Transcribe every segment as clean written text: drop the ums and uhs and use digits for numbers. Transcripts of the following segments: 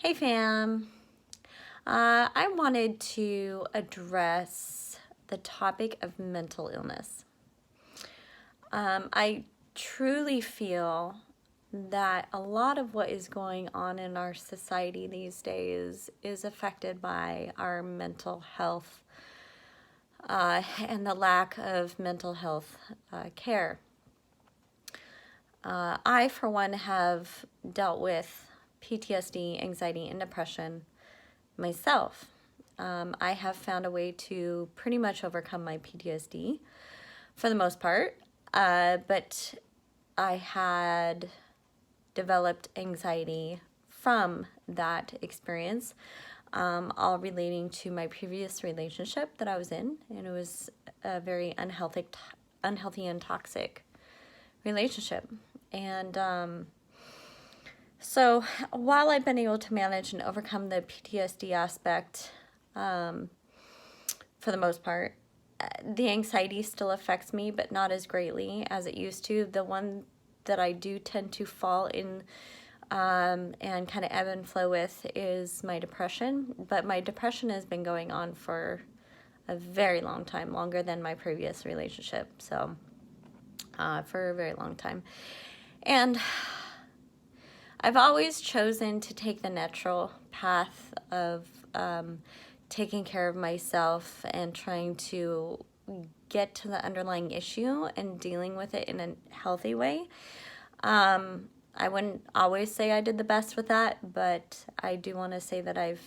Hey fam, I wanted to address the topic of mental illness. I truly feel that a lot of what is going on in our society these days is affected by our mental health and the lack of mental health care. I, for one, have dealt with PTSD, anxiety, and depression myself. I have found a way to pretty much overcome my PTSD for the most part, but I had developed anxiety from that experience, all relating to my previous relationship that I was in, and it was a very unhealthy and toxic relationship. And so while I've been able to manage and overcome the PTSD aspect for the most part, the anxiety still affects me, but not as greatly as it used to. The one that I do tend to fall in and kind of ebb and flow with is my depression. But my depression has been going on for a very long time, longer than my previous relationship. So for a very long time. And I've always chosen to take the natural path of taking care of myself and trying to get to the underlying issue and dealing with it in a healthy way. I wouldn't always say I did the best with that, but I do want to say that I've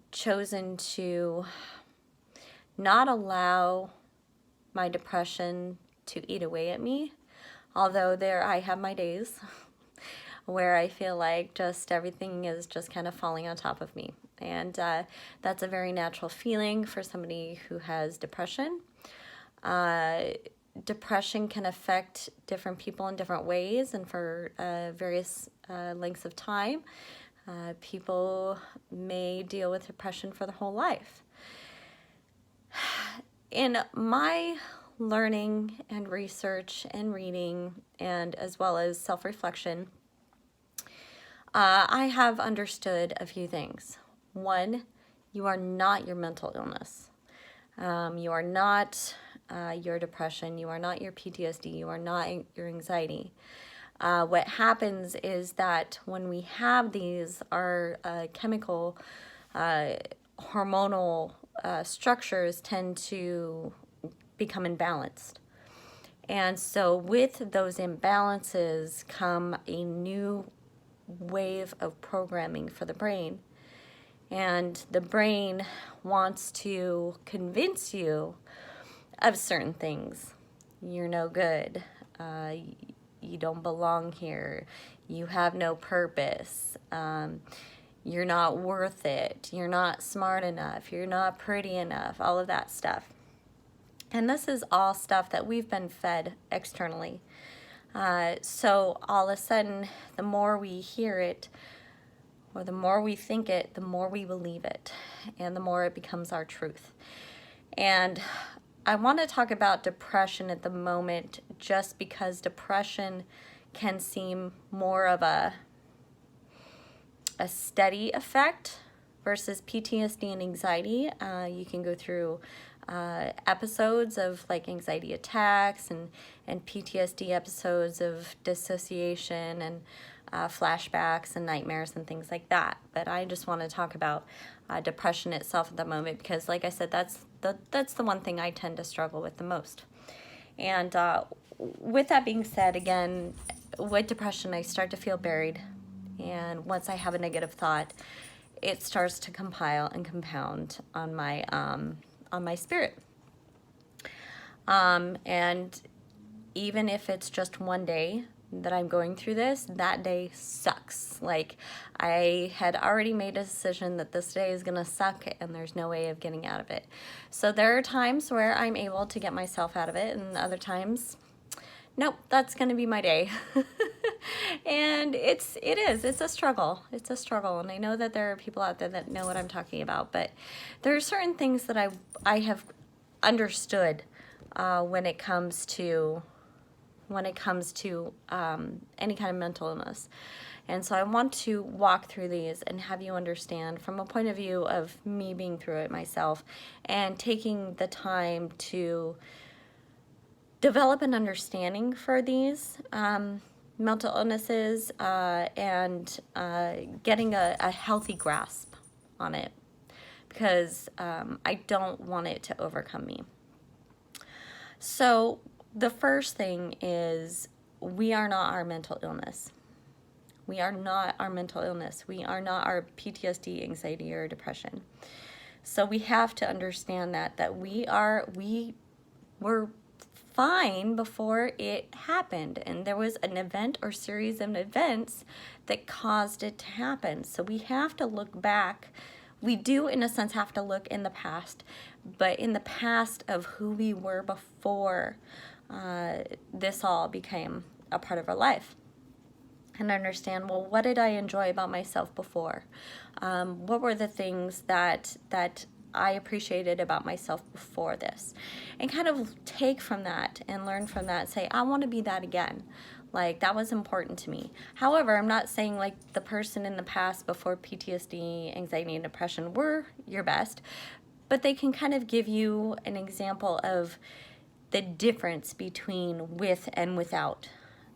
chosen to not allow my depression to eat away at me, although I have my days where I feel like just everything is just kind of falling on top of me. And that's a very natural feeling for somebody who has depression. Depression can affect different people in different ways and for various lengths of time. People may deal with depression for their whole life. In my learning and research and reading, and as well as self-reflection, I have understood a few things. One, you are not your mental illness. You are not your depression. You are not your PTSD. You are not your anxiety. What happens is that when we have these, our chemical, hormonal structures tend to become imbalanced. And so with those imbalances come a new wave of programming for the brain. And the brain wants to convince you of certain things. You're no good. You don't belong here. You have no purpose. You're not worth it. You're not smart enough. You're not pretty enough. All of that stuff. And this is all stuff that we've been fed externally. So all of a sudden, the more we hear it, or the more we think it, the more we believe it, and the more it becomes our truth. And I want to talk about depression at the moment just because depression can seem more of a steady effect versus PTSD and anxiety. You can go through episodes of like anxiety attacks and PTSD episodes of dissociation and flashbacks and nightmares and things like that. But I just want to talk about depression itself at the moment because, like I said, that's the one thing I tend to struggle with the most. And with that being said, again, with depression, I start to feel buried. And once I have a negative thought, it starts to compile and compound on my spirit. And even if it's just one day that I'm going through this, that day sucks. Like, I had already made a decision that this day is gonna suck and there's no way of getting out of it. So there are times where I'm able to get myself out of it, and other times, nope, that's gonna be my day. And it's a struggle. It's a struggle. And I know that there are people out there that know what I'm talking about, but there are certain things that I have understood when it comes to any kind of mental illness. And so I want to walk through these and have you understand from a point of view of me being through it myself and taking the time to develop an understanding for these mental illnesses and getting a healthy grasp on it, because I don't want it to overcome me. So the first thing is, we are not our mental illness. We are not our mental illness. We are not our PTSD, anxiety, or depression. So we have to understand that we were fine before it happened, and there was an event or series of events that caused it to happen. So we have to look back. We do, in a sense, have to look in the past, but in the past of who we were before this all became a part of our life. And understand, well, what did I enjoy about myself before? What were the things that I appreciated about myself before this? And kind of take from that and learn from that. Say, I want to be that again. Like, that was important to me. However, I'm not saying like the person in the past before PTSD, anxiety, and depression were your best, but they can kind of give you an example of the difference between with and without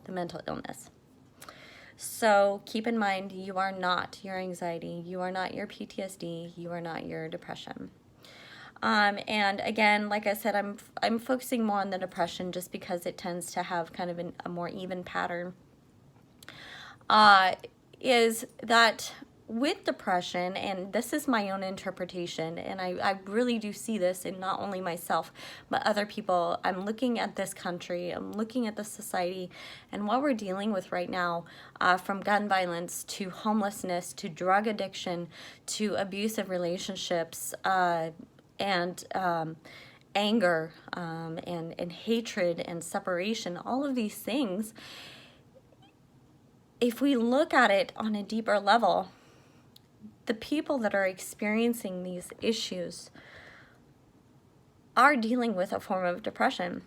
the mental illness. So keep in mind, you are not your anxiety, you are not your PTSD, you are not your depression. And again, like I said, I'm focusing more on the depression just because it tends to have kind of a more even pattern. Is that with depression, and this is my own interpretation, and I really do see this in not only myself, but other people. I'm looking at this country, I'm looking at the society, and what we're dealing with right now, from gun violence to homelessness to drug addiction to abusive relationships and anger and hatred and separation, all of these things, if we look at it on a deeper level, the people that are experiencing these issues are dealing with a form of depression.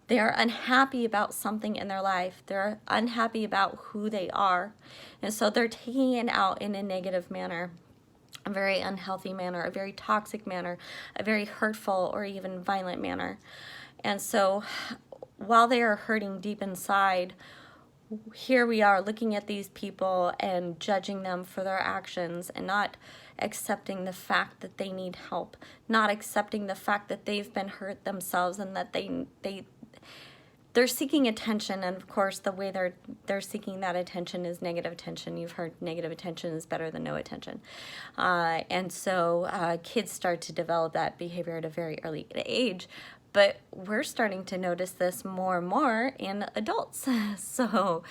They are unhappy about something in their life. They're unhappy about who they are. And so they're taking it out in a negative manner, a very unhealthy manner, a very toxic manner, a very hurtful or even violent manner. And so while they are hurting deep inside, here we are looking at these people and judging them for their actions and not accepting the fact that they need help, not accepting the fact that they've been hurt themselves and that they're seeking attention. And of course, the way they're seeking that attention is negative attention. You've heard negative attention is better than no attention. And so kids start to develop that behavior at a very early age. But we're starting to notice this more and more in adults. So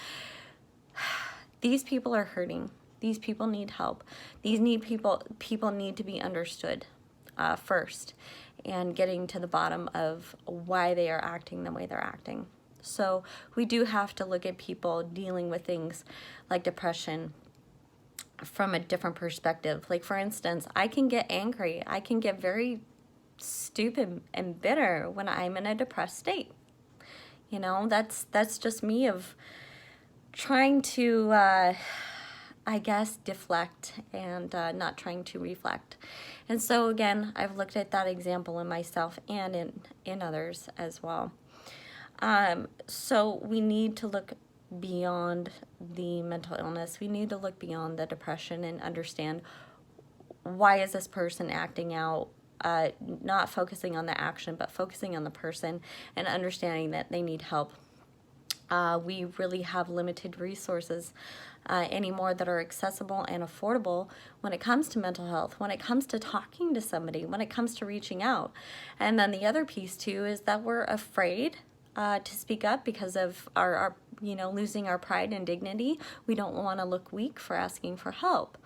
these people are hurting. These people need help. People need to be understood first, and getting to the bottom of why they are acting the way they're acting. So we do have to look at people dealing with things like depression from a different perspective. Like, for instance, I can get angry. I can get very stupid and bitter when I'm in a depressed state. You know, that's just me of trying to I guess deflect and not trying to reflect. And so again, I've looked at that example in myself and in others as well. So we need to look beyond the mental illness. We need to look beyond the depression and understand, why is this person acting out? Not focusing on the action, but focusing on the person and understanding that they need help. We really have limited resources anymore that are accessible and affordable when it comes to mental health, when it comes to talking to somebody, when it comes to reaching out. And then the other piece too is that we're afraid to speak up because of our losing our pride and dignity. We don't want to look weak for asking for help.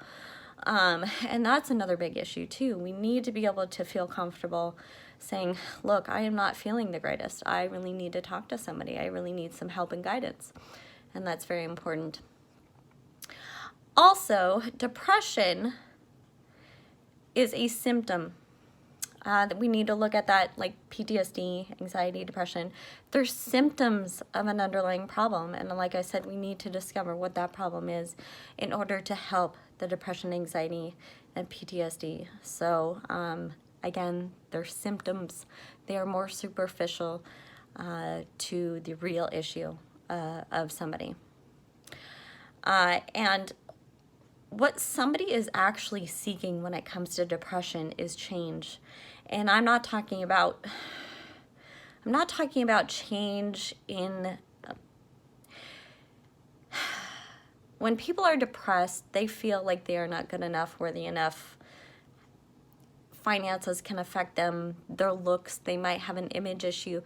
And that's another big issue too. We need to be able to feel comfortable saying, look, I am not feeling the greatest. I really need to talk to somebody. I really need some help and guidance. And that's very important. Also, depression is a symptom we need to look at that, like PTSD, anxiety, depression. They're symptoms of an underlying problem. And like I said, we need to discover what that problem is in order to help the depression, anxiety, and PTSD. So again, they're symptoms. They are more superficial to the real issue of somebody. And what somebody is actually seeking when it comes to depression is change. And I'm not talking about change in when people are depressed, they feel like they are not good enough, worthy enough. Finances can affect them, their looks, they might have an image issue.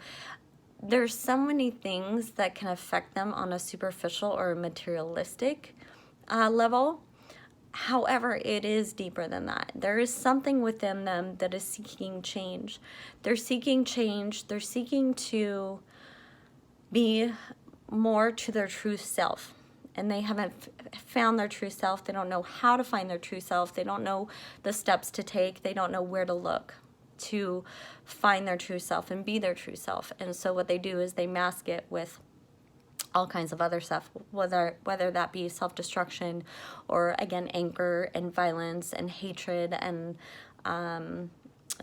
There's so many things that can affect them on a superficial or materialistic level. However, it is deeper than that. There is something within them that is seeking change. They're seeking change. They're seeking to be more to their true self. And they haven't found their true self. They don't know how to find their true self. They don't know the steps to take. They don't know where to look to find their true self and be their true self. And so what they do is they mask it with all kinds of other stuff, whether that be self-destruction or, again, anger and violence and hatred and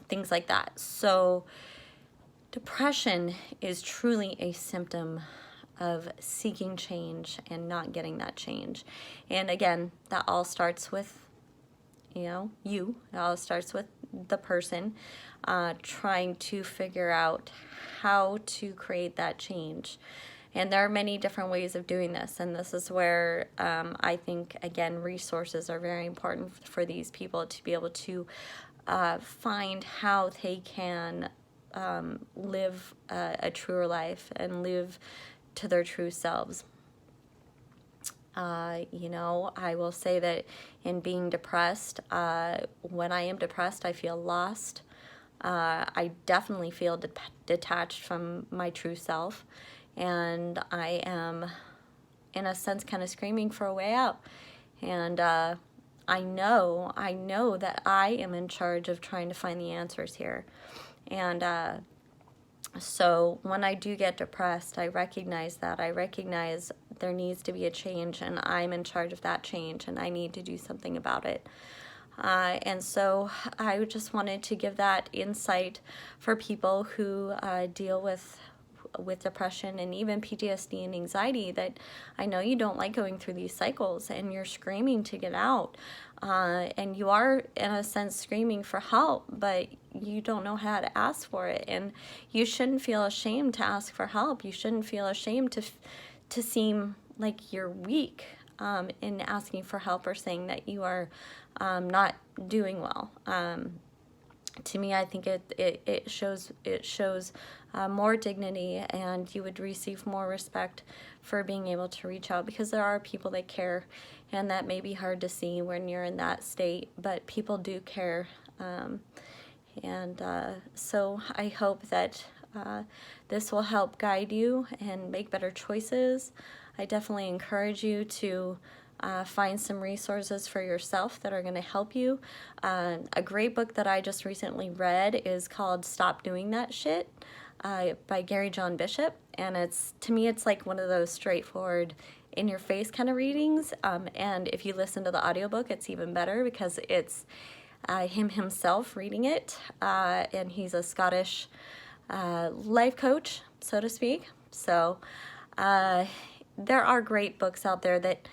things like that. So depression is truly a symptom of seeking change and not getting that change. And again, that all starts with, you. It all starts with the person trying to figure out how to create that change. And there are many different ways of doing this. And this is where I think, again, resources are very important for these people to be able to find how they can live a truer life and live to their true selves. I will say that in being depressed, when I am depressed, I feel lost. I definitely feel detached from my true self. And I am, in a sense, kind of screaming for a way out. And I know that I am in charge of trying to find the answers here. And so when I do get depressed, I recognize that. I recognize there needs to be a change, and I'm in charge of that change, and I need to do something about it. And so I just wanted to give that insight for people who deal with depression and even PTSD and anxiety, that I know you don't like going through these cycles and you're screaming to get out. And you are, in a sense, screaming for help, but you don't know how to ask for it. And you shouldn't feel ashamed to ask for help. You shouldn't feel ashamed to seem like you're weak in asking for help or saying that you are not doing well. To me, I think it shows more dignity, and you would receive more respect for being able to reach out, because there are people that care, and that may be hard to see when you're in that state, but people do care. So I hope that this will help guide you and make better choices. I definitely encourage you to find some resources for yourself that are going to help you. A great book that I just recently read is called Stop Doing That Shit by Gary John Bishop. And to me, it's like one of those straightforward, in-your-face kind of readings. And if you listen to the audiobook, it's even better, because it's him himself reading it. And he's a Scottish life coach, so to speak. So there are great books out there that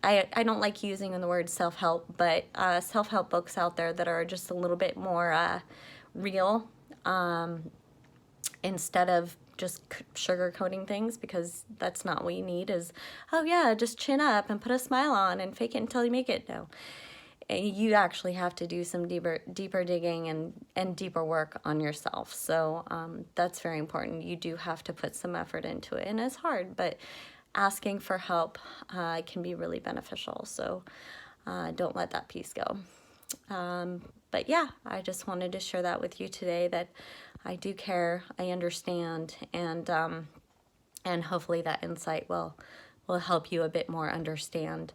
I don't like using the word self-help, but self-help books out there that are just a little bit more real, instead of just sugarcoating things, because that's not what you need. Is, oh yeah, just chin up and put a smile on and fake it until you make it. No, you actually have to do some deeper digging and deeper work on yourself. So that's very important. You do have to put some effort into it, and it's hard, but asking for help can be really beneficial. So don't let that piece go. But yeah, I just wanted to share that with you today, that I do care, I understand, and hopefully that insight will help you a bit more understand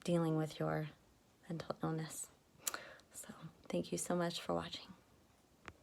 dealing with your mental illness. So thank you so much for watching.